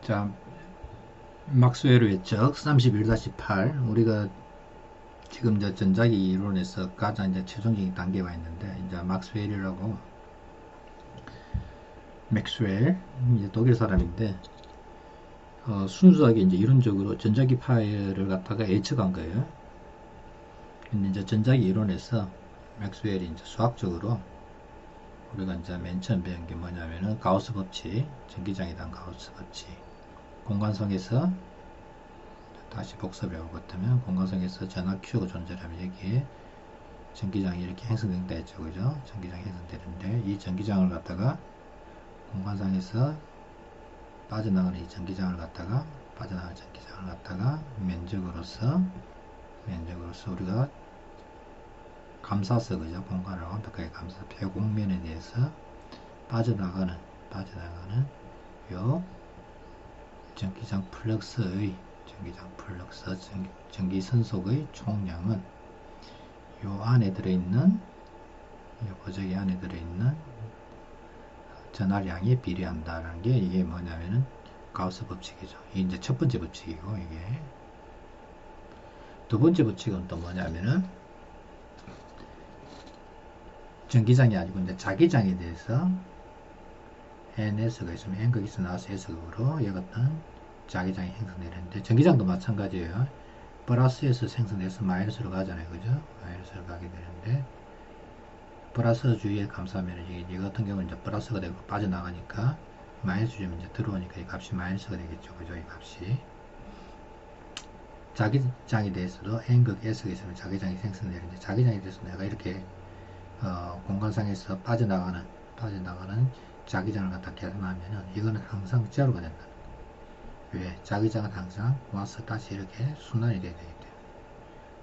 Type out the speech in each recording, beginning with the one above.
자, 막스웰의 외적 31-8 우리가 지금 이제 전자기 이론에서 가장 이제 최종적인 단계가 있는데 이제 막스웰이라고 맥스웰 이제 독일 사람인데 순수하게 이제 이론적으로 전자기 파열을 갖다가 예측한 거예요. 근데 이제 전자기 이론에서 맥스웰이 이제 수학적으로 우리가 이제 맨 처음 배운 게 뭐냐면은 가우스 법칙, 전기장에 대한 가우스 법칙, 공간성에서 다시 복습해 볼 것 같으면 공간성에서 전압 Q가 존재하면 여기에 전기장이 이렇게 형성된다 했죠. 그죠? 전기장이 형성되는데 이 전기장을 갖다가 공간상에서 빠져나가는 이 전기장을 갖다가 면적으로서 우리가 감싸서 그죠? 공간을 완벽하게 감싸 배공면에 대해서 빠져나가는 요 전기장 플럭스의 전기선속의 총량은 요 안에 들어있는 이 보조기 안에 들어있는 전하량에 비례한다라는 게 이게 뭐냐면은 가우스 법칙이죠. 이게 이제 첫 번째 법칙이고 이게 두 번째 법칙은 또 뭐냐면은 전기장이 아니고 이제 자기장에 대해서 NS가 있으면 N극 있어 나와서 S극으로 이 같은 자기장이 형성되는데 전기장도 마찬가지예요. 플러스에서 생성돼서 마이너스로 가잖아요. 그죠? 마이너스로 가게 되는데 플러스 주위에 감싸면 이 같은 경우는 이제 플러스가 되고 빠져나가니까 마이너스 주면 이제 들어오니까 이 값이 마이너스가 되겠죠. 그죠? 이 값이 자기장에 대해서도 N극 S가 있으면 자기장이 생성되는데 자기장에 대해서 내가 이렇게 공간상에서 빠져나가는 자기장을 갖다 계산하면은 이거는 항상 제로가 된다. 왜? 자기장은 항상 와서 다시 이렇게 순환이 돼야 되기 때문에.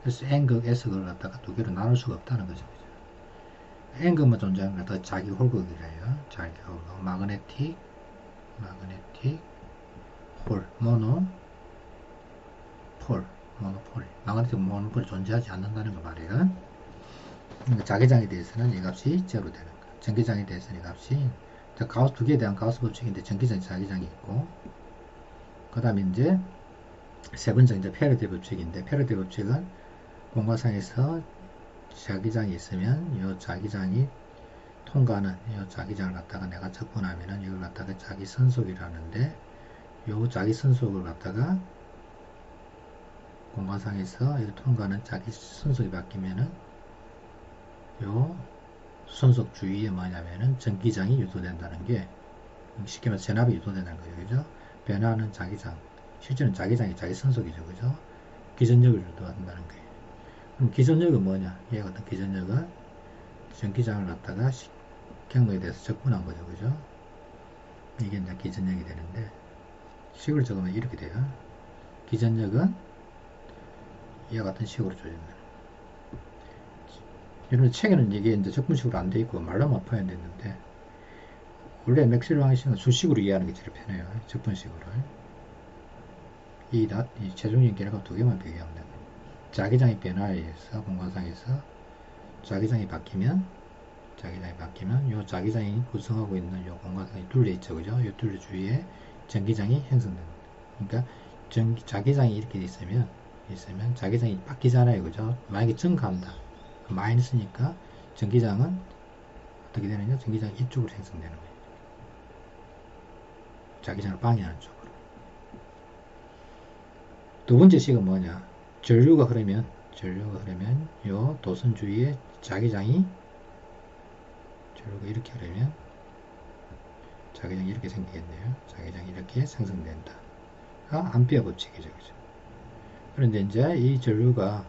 그래서 N극, S극을 갖다가 두 개로 나눌 수가 없다는 거죠. N극만 존재하는 걸 갖다가 자기 홀극이라 해요. 자기 홀극. 마그네틱, 홀, 모노폴. 마그네틱 모노폴이 존재하지 않는다는 거 말이에요. 그러니까 자기장에 대해서는 이 값이 제로 되는 거. 전기장에 대해서는 이 값이 가우스 두 개에 대한 가우스 법칙인데 전기장, 자기장이 있고 그 다음에 이제 세 번째 이제 패러데이 법칙인데 패러데이 법칙은 공간상에서 자기장이 있으면 이 자기장이 통과하는 이 자기장을 갖다가 내가 접근하면은 이걸 갖다가 자기 선속이라는데 이 자기 선속을 갖다가 공간상에서 이걸 통과하는 자기 선속이 바뀌면은 요 선속 주위에 뭐냐면은 전기장이 유도된다는 게 쉽게 말해서 전압이 유도된다는 거죠. 그죠? 변화하는 자기장 실제는 자기장이 자기 선속이죠. 그죠? 기전력을 유도한다는 거예요. 그럼 기전력은 뭐냐? 얘가 어떤 기전력은 전기장을 갖다가 경로에 대해서 접근한 거죠. 그죠? 이게 이제 기전력이 되는데 식을 적으면 이렇게 돼요. 기전력은 이와 같은 식으로 조정되는. 여러분 책에는 이게 이제 적분식으로 안 돼 있고 말로만 표현됐는데 원래 맥스웰 방식은 수식으로 이해하는 게 제일 편해요. 적분식으로. 이 최종적인 결과 두 개만 비교하면 됩니다. 자기장의 변화에 의해서 공간상에서 자기장이 바뀌면 이 자기장이 구성하고 있는 이 공간상이 둘레 있죠. 그죠? 이 둘레 주위에 전기장이 형성됩니다. 그러니까 자기장이 이렇게 있으면 자기장이 바뀌잖아요. 그죠? 만약에 증가한다. 마이너스니까 전기장은 어떻게 되느냐? 전기장이 이쪽으로 생성되는 거예요. 자기장을 방해하는 쪽으로. 두 번째 식은 뭐냐? 전류가 흐르면 요 도선 주위에 자기장이 전류가 이렇게 흐르면 자기장이 이렇게 생기겠네요. 자기장이 이렇게 생성된다. 암페어 법칙이죠. 그죠? 그런데 이제 이 전류가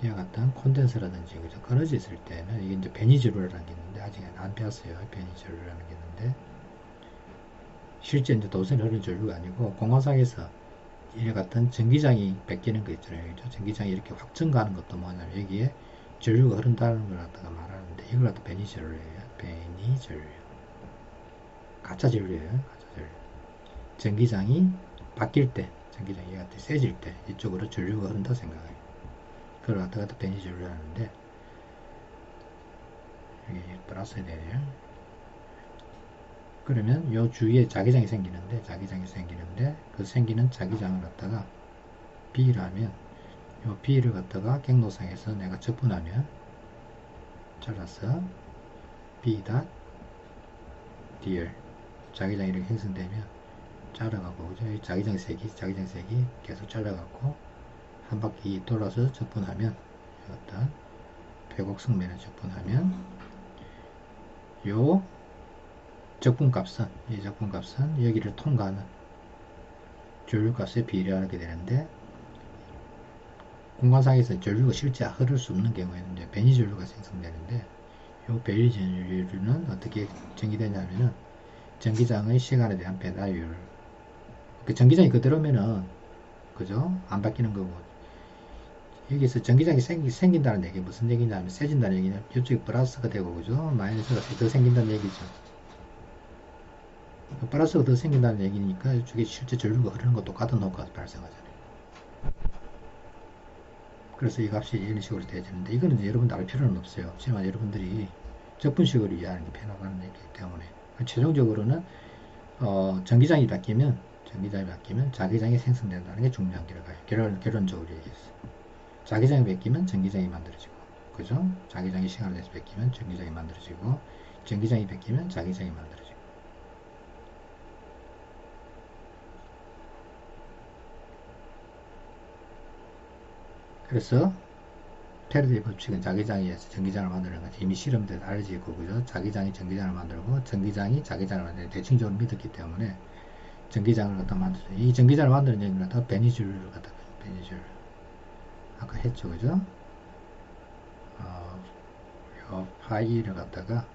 이와 같은 콘덴서라든지 그죠? 끊어져 있을 때는 이게 이제 베니전류라는 게 있는데 아직 안 배웠어요. 베니전류라는 게 있는데 실제 이제 도선이 흐르는 전류가 아니고 공간상에서 이와 같은 전기장이 뺏기는 거 있잖아요. 그죠? 전기장이 이렇게 확 증가하는 것도 뭐냐면 여기에 전류가 흐른다는 걸 갖다가 말하는데 이걸 갖다 베니전류예요. 베니전류. 가짜 전류예요. 전기장이 바뀔 때, 전기장이 세질 때 이쪽으로 전류가 흐른다 생각해요. 그걸 갖다가 베니전류를 하는데 여기 플러스 되네요. 그러면 요 주위에 자기장이 생기는데 그 생기는 자기장을 갖다가 B라면 요 B를 갖다가 경로상에서 내가 접근하면 잘라서 B 닷 DL 자기장이 이렇게 형성되면 잘라가고 그죠? 자기장 색이 계속 잘라갖고 한 바퀴 돌아서 접근하면 어떤 배곡성면에 접근하면 요 적분값은 이 적분값은 여기를 통과하는 전류값에 비례하게 되는데 공간상에서 전류가 실제 흐를 수 없는 경우에는 이제 변이 전류가 생성되는데 이 변이 전류는 어떻게 전기되냐면은 전기장의 시간에 대한 변화율 그 전기장이 그대로면은 그죠? 안 바뀌는 거고 여기서 전기장이 생긴다는 얘기 무슨 얘기냐면 세진다는 얘기는 이쪽이 플러스가 되고 그죠? 마이너스가 더 생긴다는 얘기죠. 플러스가 더 생긴다는 얘기니까 이쪽에 실제 전류가 흐르는 것도 똑같은 효과가 발생하잖아요. 그래서 이 값이 이런 식으로 되어지는데 이거는 이제 여러분들 알 필요는 없어요. 하지만 여러분들이 적분식으로 이해하는 게 편하다는 얘기이기 때문에 최종적으로는 전기장이 바뀌면 자기장이 생성된다는 게 중요한 결과예요. 결론적으로 얘기했어요. 자기장이 바뀌면 전기장이 만들어지고 그죠? 자기장이 시간을 내서 바뀌면 전기장이 만들어지고 전기장이 바뀌면 자기장이 만들어지고 그래서 패러데이 법칙은 자기장에 의해서 전기장을 만드는 거지. 이미 실험때 알려지고 그죠? 자기장이 전기장을 만들고 전기장이 자기장을 만드는 대칭적으로 믿었기 때문에 전기장을 갖다 만들죠. 이 전기장을 만드는 얘기를 갖다가 베니줄을 갖다가 베니줄 아까 했죠 그죠? 요 파이를 갖다가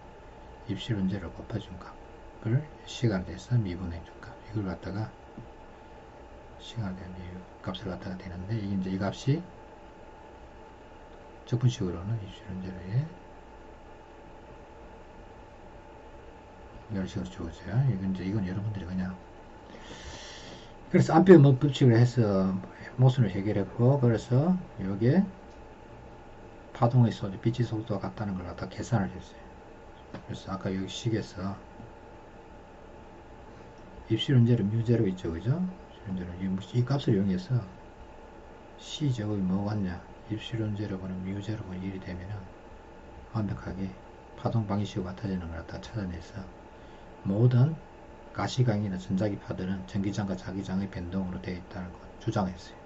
입실원제로 곱해준 값을 시간 돼서 미분해 준 값. 이걸 갖다가 시간 된 값을 갖다가 되는데 이제 이 값이 적분식으로는 입실원제로에 이런 식으로 주어져요. 이건 여러분들이 그냥 그래서 암페어 법칙을 해서 모순을 해결했고 그래서 여기에 파동의 속도, 빛의 속도가 같다는 걸 갖다 계산을 했어요. 그래서 아까 여기 식에서 입실원제로 뮤제로 있죠, 그죠? 이 값을 이용해서 C 제곱이 뭐가 같냐? 입실원제로분은 뮤제로분 1이 되면은 완벽하게 파동 방식이 같아지는 걸 갖다 찾아내서 모든 가시광이나 전자기 파들은 전기장과 자기장의 변동으로 되어 있다는 걸 주장했어요.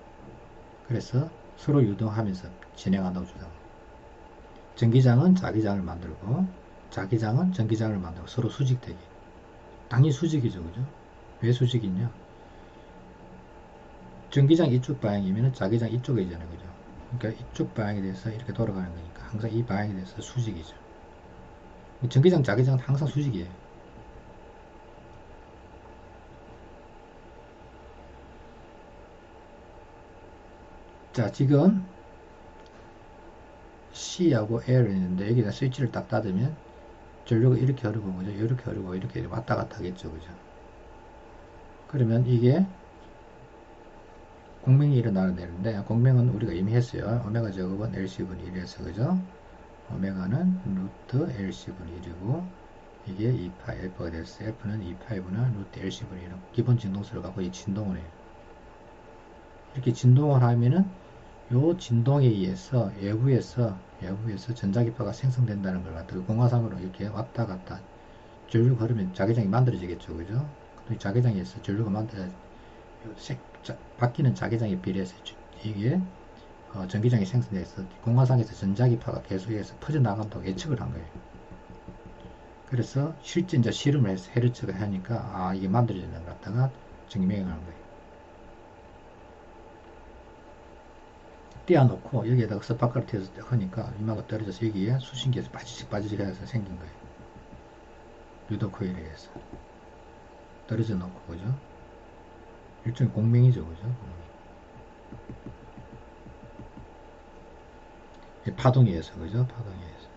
그래서 서로 유동하면서 진행한다고 주장합니다. 전기장은 자기장을 만들고 자기장은 전기장을 만들고 서로 수직되게. 당연히 수직이죠, 그죠? 왜 수직이냐? 전기장 이쪽 방향이면 자기장 이쪽이잖아요, 그죠? 그러니까 이쪽 방향에 대해서 이렇게 돌아가는 거니까 항상 이 방향에 대해서 수직이죠. 전기장, 자기장은 항상 수직이에요. 자, 지금 C하고 L을 있는데 여기다 스위치를 딱 닫으면 전류가 이렇게 흐르고 그죠? 이렇게 흐르고 이렇게 왔다 갔다 하겠죠, 그죠? 그러면 이게 공명이 일어나야 되는데 공명은 우리가 이미 했어요. 오메가 제곱은 LC분의 1에서 그죠? 오메가는 루트 LC분의 1이고 이게 2파 F가 됐어요. F는 2파이분의 루트 LC분의 1 기본 진동수를 갖고 이 진동을 해요. 이렇게 진동을 하면은 요 진동에 의해서 외부에서 전자기파가 생성된다는 걸 갖다가 공화상으로 이렇게 왔다 갔다 전류가 흐르면 자기장이 만들어지겠죠, 그죠? 자기장에서 전류가 바뀌는 자기장에 비례해서 이게 전기장이 생성돼서 공화상에서 전자기파가 계속해서 퍼져나간다고 예측을 한 거예요. 그래서 실제 이제 실험을 해서 헤르츠가 하니까 이게 만들어지는 걸 갖다가 증명을 한 거예요. 띄워놓고 여기에다가 스파크를 띄워서 하니까 이마가 떨어져서 여기에 수신기에서 빠지직 해서 생긴 거예요. 유도 코일에 의해서 떨어져 놓고 그죠? 일종의 공명이죠, 그죠? 파동에 의해서 그죠? 파동에 의해서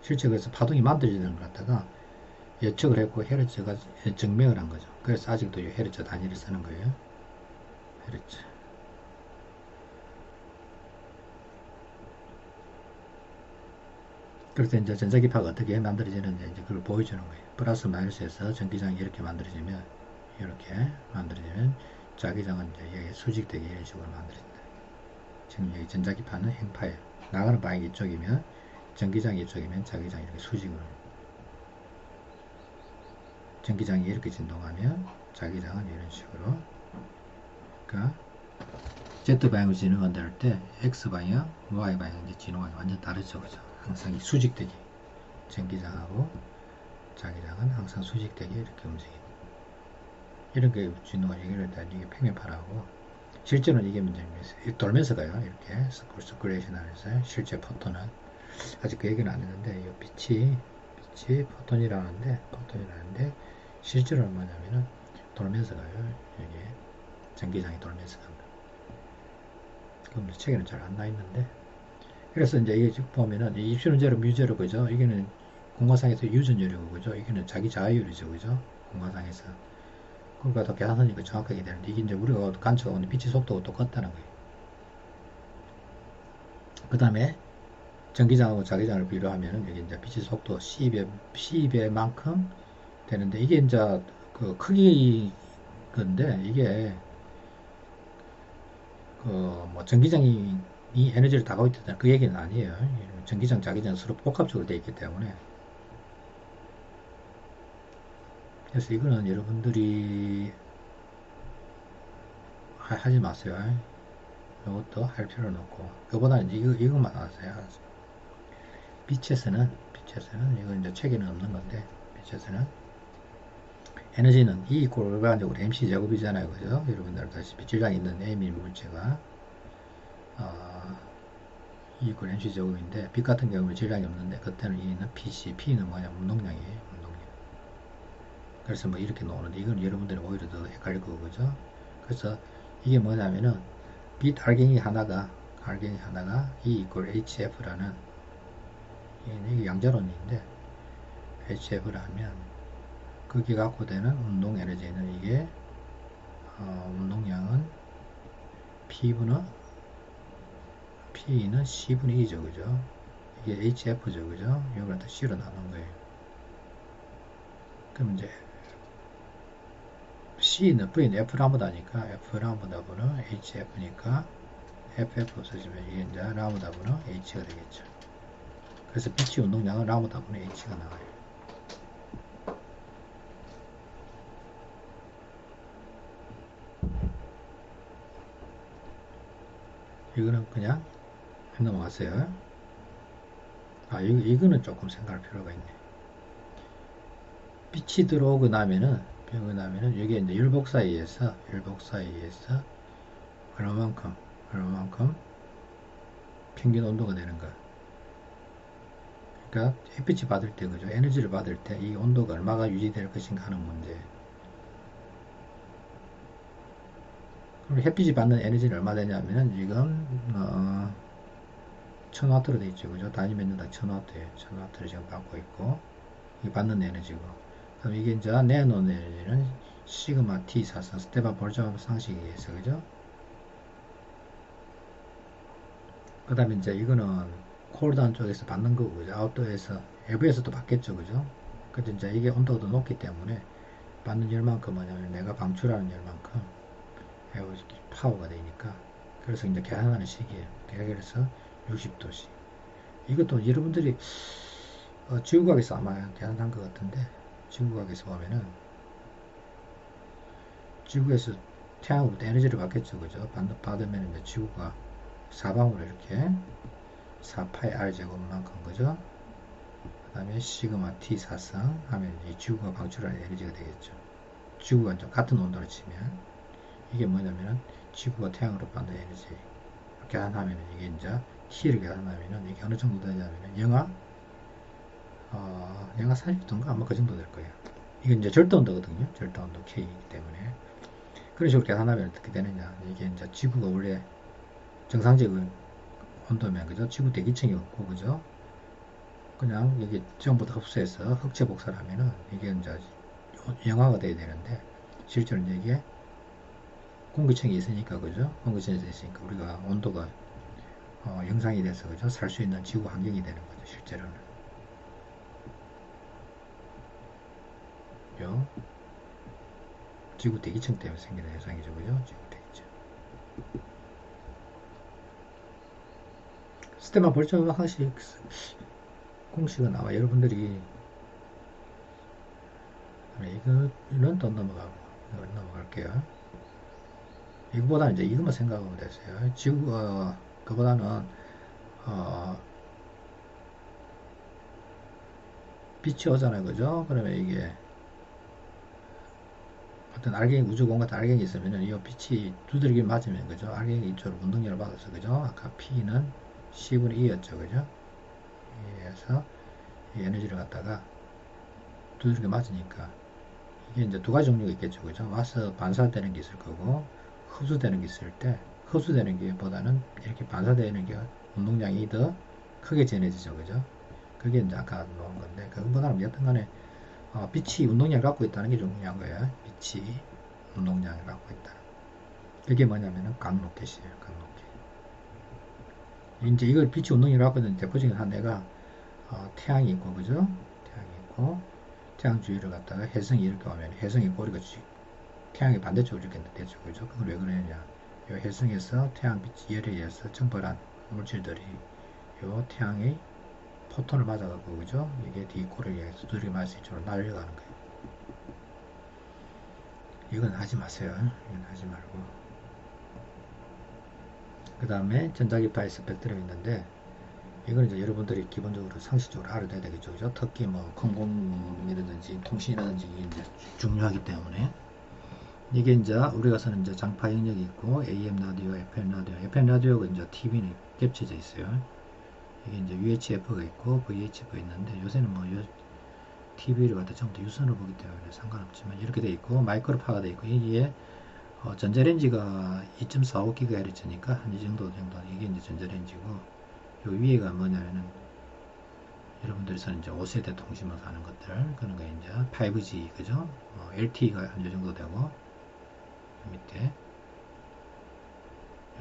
실제 그래서 파동이 만들어지는 걸 갖다가 예측을 했고 헤르츠가 증명을 한 거죠. 그래서 아직도 이 헤르츠 단위를 쓰는 거예요. 헤르츠. 그래서 이제 전자기파가 어떻게 만들어지는지 이제 그걸 보여주는 거예요. 플러스 마이너스에서 전기장이 이렇게 만들어지면, 자기장은 이제 여기 수직되게 이런 식으로 만들어진다. 지금 여기 전자기파는 행파예요. 나가는 방향이 이쪽이면, 전기장이 이쪽이면 자기장이 이렇게 수직으로. 전기장이 이렇게 진동하면 자기장은 이런 식으로. 그러니까 Z방향으로 진동한다 할 때 X방향, Y방향 이제 진동이 완전 다르죠. 그죠? 항상 수직되게. 전기장하고 자기장은 항상 수직되게 이렇게 움직입니다. 이런 게 진동을 얘기를 할 때 이게 평면파라고, 실제로는 이게 문제입니다. 돌면서 가요. 이렇게 스크레이션 안에서 실제 포톤은 아직 그 얘기는 안 했는데, 이 빛이 포톤이라는데 실제로는 뭐냐면은 돌면서 가요. 이게 전기장이 돌면서 간다. 그럼 책에는 잘 안 나 있는데, 그래서 이제 이게 지금 보면은 이 입시론제로 뮤제로 그죠? 이게는 공화상에서 유전율이고 그죠? 이게는 자기 자율이죠, 그죠? 공화상에서. 그러니까 더 계산하니까 정확하게 되는데, 이게 이제 우리가 간척하고 있는 빛의 속도가 똑같다는 거예요. 그 다음에 전기장하고 자기장을 비교하면은 여기 이제 빛의 속도 C배만큼 되는데, 이게 이제 그 크기 건데, 이게 그 뭐 전기장이 에너지를 다 갖고 있다는 그 얘기는 아니에요. 전기장, 자기장 서로 복합적으로 되어 있기 때문에. 그래서 이거는 여러분들이 하지 마세요. 이것도 할 필요는 없고, 그보다는 이것만 아세요. 빛에서는 이거 이제 책에는 없는 건데, 빛에서는 에너지는 E 이꼴 일반적으로 MC 제곱이잖아요, 그죠? 여러분들 알다시피 질량이 있는 M이 물체가 E 이꼴 MC 제곱인데, 빛 같은 경우는 질량이 없는데 그때는 E는 PC, P는 뭐냐, 운동량이에요, 운동량. 그래서 뭐 이렇게 나오는데, 이건 여러분들이 오히려 더 헷갈릴 거고, 그죠? 그래서 이게 뭐냐면은 빛 알갱이 하나가 E 이꼴 HF라는, 이게 양자론인데, HF라면 그게 갖고 되는 운동 에너지는 이게 운동량은 P는 C분의 E죠, 그죠? 이게 HF죠, 그죠? 이걸 다 C로 나눈 거예요. 그럼 이제 C는 V는 F 라무다니까 F 라무다분은 HF니까 FF 없어지면 이게 이제 라무다분은 H가 되겠죠. 그래서 빛의 운동량은 라무다분의 H가 나와요. 이거는 그냥 넘어갔어요. 이거는 조금 생각할 필요가 있네. 빛이 들어오고 나면은 여기 이제 율복 사이에서 얼마만큼 평균 온도가 되는 거. 그러니까 햇빛이 받을 때, 그죠? 에너지를 받을 때 이 온도가 얼마가 유지될 것인가 하는 문제. 그럼 햇빛이 받는 에너지는 얼마 되냐면은 지금 1000W로 되어 있죠, 그죠? 단위 met당 1000W예요. 1000W를 지금 받고 있고, 이 받는 에너지고. 그럼 이게 이제 내놓는 에너지는 시그마 T 사상 스테반 볼tzmann 상식에 의해서, 그죠? 그 다음에 이제 이거는 콜다운 쪽에서 받는 거고, 그죠? 아웃도어에서, 외부에서도 받겠죠, 그죠? 근데 이제 이게 온도가 더 높기 때문에 받는 열만큼 뭐냐면 내가 방출하는 열만큼 파워가 되니까, 그래서 이제 계산하는 식이에요. 그래서 60도씨. 이것도 여러분들이 지구과학에서 아마 계산한 것 같은데, 지구과학에서 보면은 지구에서 태양으로부터 에너지를 받겠죠, 그죠? 받으면 이제 지구가 사방으로 이렇게 4파이 R 제곱만큼, 그죠? 그 다음에 시그마 T 사상 하면 이 지구가 방출하는 에너지가 되겠죠. 지구가 이제 같은 온도로 치면 이게 뭐냐면은 지구가 태양으로 받는 에너지 계산하면 이게 이제 T를 계산하면은 이게 어느 정도 되냐면은 영하 40도인가 아마 그 정도 될 거예요. 이게 이제 절대온도거든요. 절대온도 K이기 때문에. 그런 식으로 계산하면 어떻게 되느냐. 이게 이제 지구가 원래 정상적인 온도면, 그죠? 지구 대기층이 없고, 그죠? 그냥 여기 전부 다 흡수해서 흑체 복사를 하면은 이게 이제 영하가 돼야 되는데, 실제로 이제 이게 공기층이 있으니까, 그죠? 공기층이 있으니까 우리가 온도가 영상이 돼서, 그죠? 살 수 있는 지구 환경이 되는 거죠, 실제로는. 요 지구 대기층 때문에 생기는 현상이죠. 그죠? 지구 대기층. 스테마 볼적 항식 공식은 아마 여러분들이 이거는 또 넘어가고 이걸 넘어갈게요. 이거보다는 이제 이것만 생각하면 되세요. 지구 그보다는 어, 빛이 오잖아요. 그죠? 그러면 이게 어떤 알갱이 우주공 같은 알갱이 있으면은 이 빛이 두드리기 맞으면 그죠? 알갱이 이쪽으로 운동력을 받아서 그죠? 아까 P는 C분의 E였죠. 그죠? E에서 이 에너지를 갖다가 두드리기 맞으니까 이게 이제 두 가지 종류가 있겠죠. 그죠? 와서 반사되는 게 있을 거고 흡수되는 게 있을 때 흡수되는 게 보다는 이렇게 반사되는 게 운동량이 더 크게 전해지죠. 그죠? 그게 이제 아까 놓은 건데 그것보다는 여튼 간에 빛이 운동량을 갖고 있다는 게 중요한 거예요. 빛이 운동량을 갖고 있다. 그게 뭐냐면은 강로켓이에요. 강로켓. 이제 이걸 빛이 운동량을 갖고 있는 대표적인 한 대가 태양이 있고 그죠? 태양이 있고 태양 주위를 갖다가 혜성이 이렇게 오면 혜성이 꼬리가 태양의 반대쪽으로 이렇게 되죠. 그죠? 그건 왜 그러느냐? 이 혜성에서 태양빛 열에 의해서 증발한 물질들이 이 태양의 포톤을 맞아가지고 그죠? 이게 디코를 의해서 두드리기 맞을 수 있도록 날려가는 거예요. 이건 하지 마세요. 이건 하지 말고. 그 다음에 전자기파의 스펙트럼이 있는데 이건 이제 여러분들이 기본적으로 상식적으로 알아둬야 되겠죠. 그죠? 특히 뭐 컴공이라든지 통신이라든지 이게 이제 중요하기 때문에 이게 이제 우리가 쓰는 이제 장파 영역이 있고 AM 라디오, FM 라디오가 이제 TV는 겹쳐져 있어요. 이게 이제 UHF가 있고 VHF가 있는데 요새는 뭐 TV를 갖다 전부 다 유선으로 보기 때문에 상관없지만 이렇게 돼 있고 마이크로파가 돼 있고 이게 전자레인지가 2.45GHz니까 한 이 정도 이게 이제 전자레인지고 요 위에가 뭐냐면은 여러분들이 쓰는 이제 5세대 통신망 하는 것들 그런 거 이제 5G 그죠? LTE가 한 이 정도 되고 밑에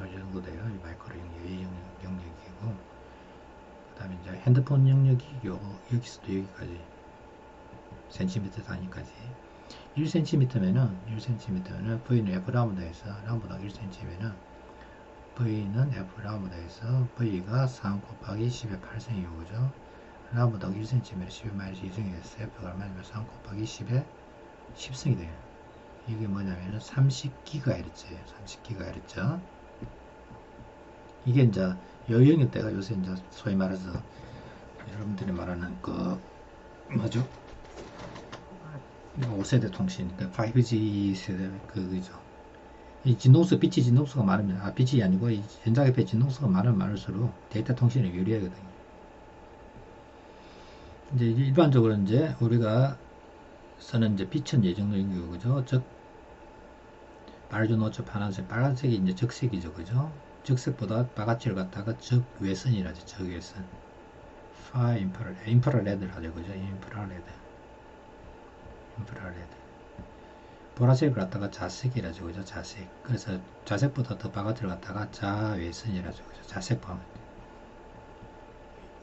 이 정도 돼요. 이 마이크로 영역이고 그 다음에 이제 핸드폰 영역이 여기서도 여기까지 센티미터 단위까지 1cm면은 V는 F 라운드에서 라운드당 1cm면은 V는 F 라운드에서 V가 3 곱하기 10의 8승이고 그죠? 라운드당 1cm면 10-2승이 됐어요. F가 얼마냐면 3 곱하기 10의 10승이 돼요. 이게 뭐냐면은 30GHz예요. 30GHz. 이게 이제 요 영역대가 요새 이제 소위 말해서 여러분들이 말하는 그 뭐죠? 5세대 통신, 그러니까 5G 세대 그거죠. 이 빛이 진동수가 많으면 빛이 아니고 이 전자기파 진동수가 많으면 많을수록 데이터 통신이 유리하거든요. 이제 일반적으로 이제 우리가 쓰는 이제 빛은 예정적이고 그죠? 즉 빨주, 노초, 파란색, 빨간색이 이제 적색이죠, 그죠? 적색보다 바가지를 갖다가 적외선이라죠, 적외선. 인프라레드를 하죠, 그죠? 인프라레드. 보라색을 갖다가 자색이라죠, 그죠? 자색. 그래서 자색보다 더 바가지를 갖다가 자외선이라죠, 그죠? 자색 보면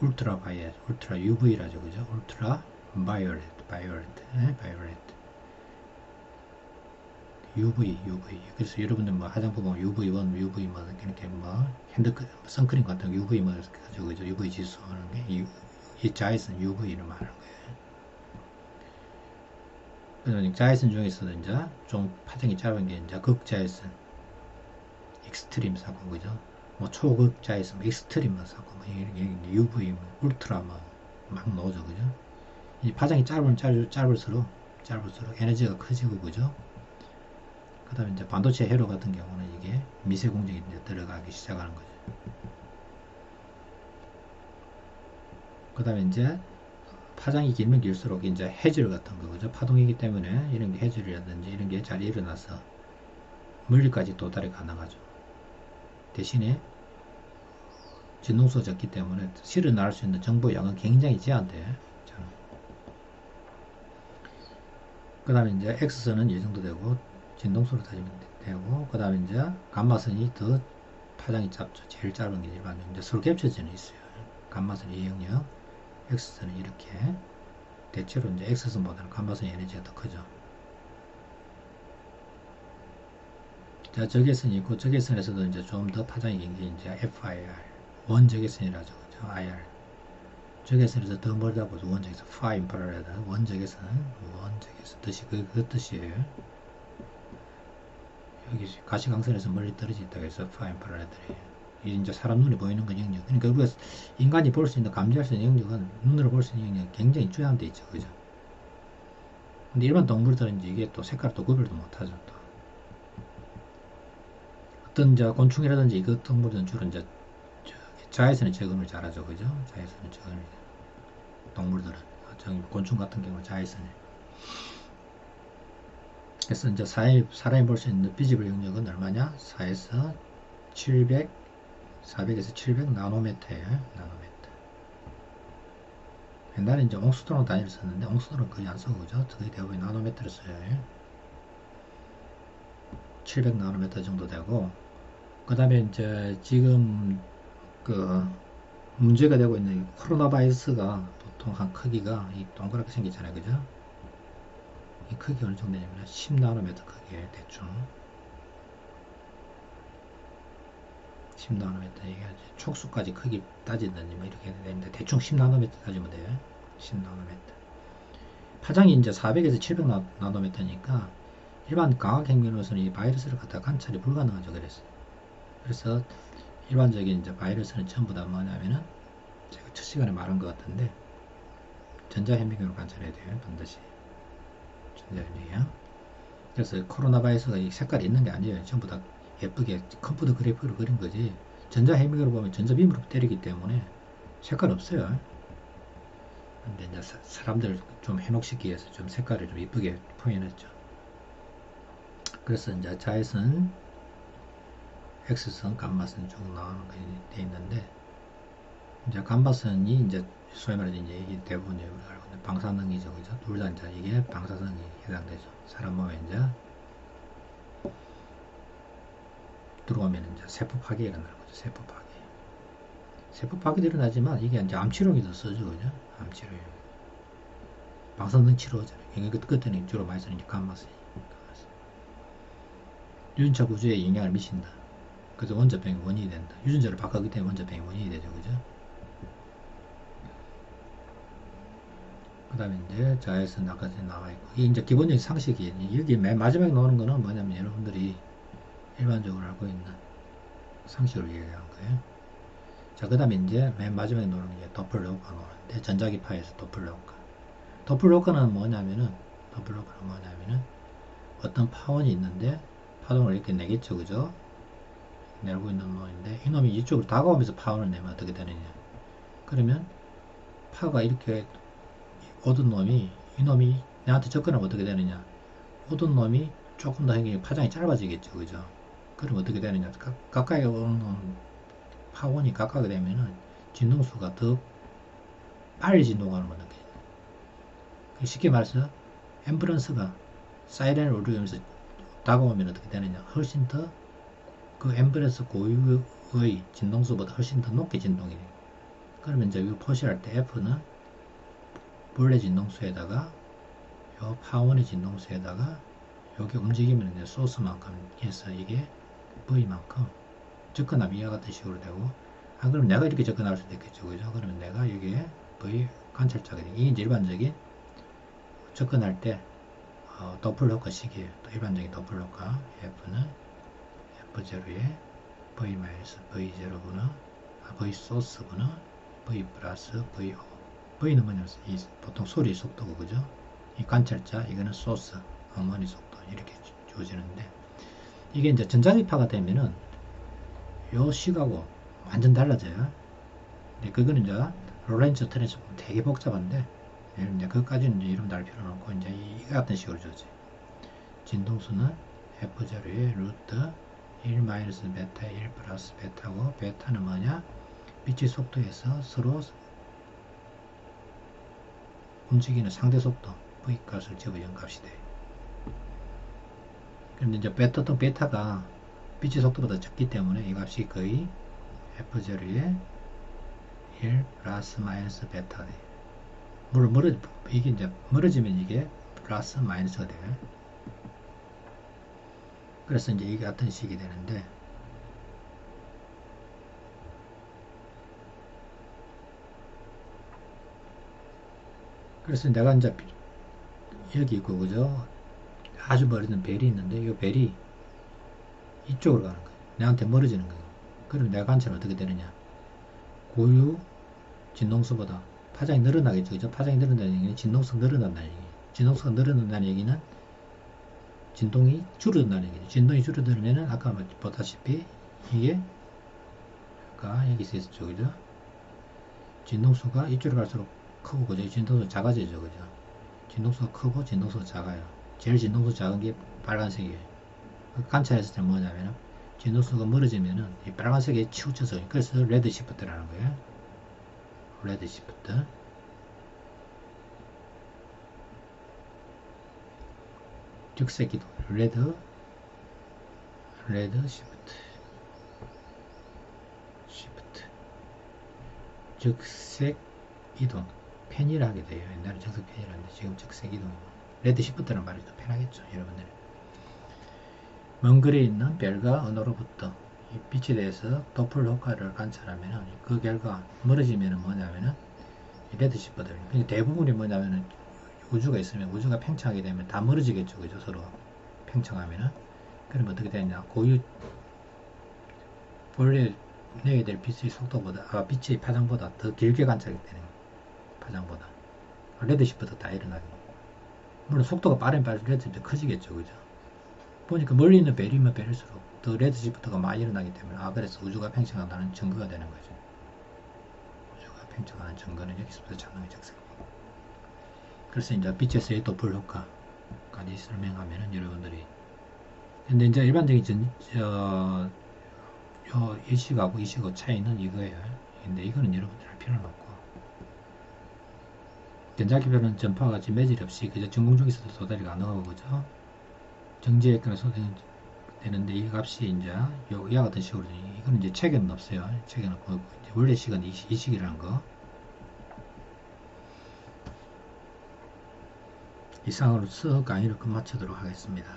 울트라 바이올렛, 울트라 UV라죠, 그죠? 울트라 바이올렛. UV. 그래서 여러분들 뭐 화장품 보면 UV1, UV 뭐 이렇게 뭐 선크림 같은 거 UV 뭐 가지고 그죠? UV 지수 하는 게 이 자외선 UV를 말하는 거예요. 그래서 자외선 중에서도 이제 좀 파장이 짧은 게 이제 극자외선, 익스트림 사고 그죠? 뭐 초극자외선, 익스트림 사고 뭐 이게 UV, 뭐 울트라 막 나오죠, 그죠? 이 파장이 짧을수록 에너지가 커지고 그죠? 그 다음에 이제 반도체 회로 같은 경우는 이게 미세 공정이 이제 들어가기 시작하는 거죠. 그 다음에 이제 파장이 길면 길수록 이제 해질 같은 거, 그죠? 파동이기 때문에 이런 게 해질이라든지 이런 게 잘 일어나서 물리까지 도달이 가능하죠. 대신에 진동수가 적기 때문에 실어 나갈 수 있는 정보 양은 굉장히 제한돼요. 그 다음에 이제 X선은 이 정도 되고 진동수로 따지면 되고 그 다음에 이제 감마선이 더 파장이 짧죠. 제일 짧은 게 일반적으로 이제 서로 겹쳐져 있어요. 감마선 2영역, X선은 이렇게 대체로 이제 X선보다는 감마선 에너지가 더 크죠. 자, 적외선이 있고, 적외선에서도 이제 좀 더 파장이 긴 게 이제 FIR, 원적외선이라죠. 그죠? IR. 적외선에서 더 멀다 보죠. 원적외선, far infrared, 원적외선, 뜻이 그 뜻이에요. 여기 가시광선에서 멀리 떨어져 있다고 해서 far infrared들이. 이제 사람 눈에 보이는 건 영역. 그러니까 우리가 인간이 볼 수 있는, 감지할 수 있는 영역은 눈으로 볼 수 있는 영역이 굉장히 제한되어 있죠. 그죠? 근데 일반 동물들은 이제 이게 또 색깔을 또 구별도 못하죠. 또. 어떤 이제 곤충이라든지 그 동물들은 주로 이제 자외선의 적응을 잘하죠. 그죠? 자외선의 적응을. 동물들은. 곤충 같은 경우는 자외선에. 그래서 이제 사람이 볼 수 있는 비지블 영역은 얼마냐? 4에서 700, 400에서 700 나노미터예요. 나노미터. 옛날에 이제 옹스트롱 단위를 썼는데 옹스트롱은 거의 안 쓰고 그죠? 거의 대부분 나노미터를 써요. 700 나노미터 정도 되고, 그 다음에 이제 지금 그 문제가 되고 있는 코로나 바이러스가 보통 한 크기가 이 동그랗게 생기잖아요. 그죠? 이 크기 어느 정도 되냐면 10나노미터 크기에 대충 10나노미터. 이게 촉수까지 크기 따지든지 뭐 이렇게 되는데 대충 10나노미터 따지면 돼요. 10나노미터. 파장이 이제 400에서 700나노미터니까 일반 광학생명으로서는 이 바이러스를 갖다 관찰이 불가능하죠. 그래서 일반적인 이제 바이러스는 전부 다 뭐냐면은 제가 첫 시간에 말한 것 같은데 전자현미경으로 관찰해야 돼요. 반드시 전자현미경. 그래서 코로나 바이러스가 이 색깔이 있는 게 아니에요. 전부 다 예쁘게 컴퓨터 그래프로 그린 거지. 전자현미경으로 보면 전자빔으로 때리기 때문에 색깔 없어요. 근데 이제 사람들 좀 현혹시키기 위해서 좀 색깔을 좀 이쁘게 표현했죠. 그래서 이제 자외선, X선, 감마선 쭉 나오는 게 돼 있는데, 이제 감마선이 이제 소위 말해서 이제 이게 대부분 우리가 알고 있는 방사능이죠. 그죠? 둘 다 이제 이게 방사선이 해당되죠. 사람 몸에 이제 들어오면 이제 세포 파괴가 일어나는 거죠. 세포 파괴. 세포 파괴도 일어나지만 이게 이제 암 치료에도 쓰죠. 그죠? 암 치료에. 방사능 치료잖아요. 그때는 주로 많이 쓰는 게 감마선이. 유전자 구조에 영향을 미친다. 그래서 원자병이 원인이 된다. 유전자를 바꾸기 때문에 원자병이 원인이 되죠. 그죠? 그 다음에 이제 자외선 아까 나와 있고, 이게 이제 기본적인 상식이에요. 여기 맨 마지막에 나오는 거는 뭐냐면 여러분들이 일반적으로 알고 있는 상식으로 얘기한 거예요. 자, 그 다음에 이제 맨 마지막에 나오는 게 도플러가 나오는데, 전자기파에서 도플러가는 뭐냐면은, 어떤 파원이 있는데, 파동을 이렇게 내겠죠. 그죠? 내고 있는 놈인데, 이놈이 이쪽으로 다가오면서 파원을 내면 어떻게 되느냐. 그러면, 파가 이렇게 오던 놈이, 이놈이 내한테 접근하면 어떻게 되느냐. 오던 놈이 조금 더 파장이 짧아지겠죠. 그죠? 그럼 어떻게 되느냐. 가까이 오는 파원이 가까이 되면은, 진동수가 더 빨리 진동하는 거다. 쉽게 말해서, 앰뷸런스가 사이렌을 울리면서 다가오면 어떻게 되느냐. 훨씬 더 그 앰뷸런스 고유의 진동수보다 훨씬 더 높게 진동이 돼요. 그러면 이제 이거 표시할 때 F는 본래 진동수에다가 요 파원의 진동수에다가 여기 움직이면 이제 소스만큼 해서 이게 V만큼 접근하면 이와 같은 식으로 되고, 그럼 내가 이렇게 접근할 수도 있겠죠. 그죠? 그러면 내가 여기에 V 관찰자가 되고, 이게 이제 일반적인 접근할 때 도플러가 식이에요. 또 일반적인 도플러가 F는 F0에 V-V0분의 V 소스분의 V 플러스 VO. V는 뭐냐면 보통 소리 속도고, 그죠? 이 관찰자, 이거는 소스, 어머니 속도, 이렇게 주어지는데, 이게 이제 전자기파가 되면은 요 식하고 완전 달라져요. 근데 그거는 이제 로렌츠 트랜스폼 되게 복잡한데, 이제 그것까지는 이제 이름 달 필요는 없고, 이제 이 같은 식으로 주어지. 진동수는 F0의 루트 1 마이너스 베타 1 플러스 베타고, 베타는 뭐냐? 빛의 속도에서 서로 움직이는 상대 속도 V 값을 집어넣은 값이 돼요. 그런데 이제 베타가 빛의 속도보다 적기 때문에 이 값이 거의 F0의 1 플러스 마이너스 베타가 돼요. 이게 이제 멀어지면 이게 플러스 마이너스가 돼요. 그래서 이제 이게 같은 식이 되는데, 그래서 내가 이제 여기 있고, 그죠? 아주 멀어지는 벨이 있는데, 이 벨이 이쪽으로 가는 거예요. 내한테 멀어지는 거예요. 그럼 내가 관찰은 어떻게 되느냐? 고유 진동수보다 파장이 늘어나겠죠. 그죠? 파장이 늘어난다는 얘기는 진동수가 늘어난다는 얘기예요. 진동수가 늘어난다는 얘기는 진동이 줄어든다는 얘기죠. 진동이 줄어들면 아까 보다시피 이게 아까 여기 있었죠. 그죠? 진동수가 이쪽으로 갈수록 크고, 그죠? 진동수가 작아지죠. 그죠? 진동수가 크고 진동수가 작아요. 제일 진동수 작은 게 빨간색이에요. 관찰했을 때 뭐냐면 진동수가 멀어지면은 이 빨간색에 치우쳐서, 그래서 레드 시프트라는 거예요. 레드 시프트. 즉색 기동. 레드 시프트. 즉색 이동. 편의를 하게 돼요. 옛날에 즉색 편의를 하는데 지금 즉색 이동. 레드 시프트라는 말이 더 편하겠죠. 여러분들. 먼 거리에 있는 별과 은하로부터 이 빛에 대해서 도플 효과를 관찰하면 그 결과 멀어지면 뭐냐면은 레드 시프트. 그러니까 대부분이 뭐냐면은 우주가 있으면 우주가 팽창하게 되면 다 멀어지겠죠. 그죠? 서로 팽창하면은. 그러면 어떻게 되냐? 고유 원래 내게 될 빛의 속도보다, 빛의 파장보다 더 길게 관찰이 되는 거예요. 파장보다. 레드 시프트 다 일어나게. 물론 속도가 빠르면 빠를수록 레드 시프트 커지겠죠. 그죠? 보니까 멀리 있는 벨이면 벨일수록 더 레드 시프트가 많이 일어나기 때문에, 그래서 우주가 팽창한다는 증거가 되는 거죠. 우주가 팽창하는 증거는 여기서부터 찾는 게 적습니다. 그래서 이제 빛에서의 도플 효과까지 설명하면은 여러분들이, 근데 이제 일반적인 이 식하고 이 식하고 차이는 이거예요. 근데 이거는 여러분들 할 필요는 없고, 전자기별은 전파가 지금 매질 없이 그저 진공 중에서도 도달이 가능하고, 그죠? 정지했거나 소진되는데 이 값이 이제 이와 같은 식으로, 이거는 이제 책에는 없어요. 책에는 없고, 원래 식은 이 식이라는 거. 이상으로 수업 강의를 끝마치도록 하겠습니다.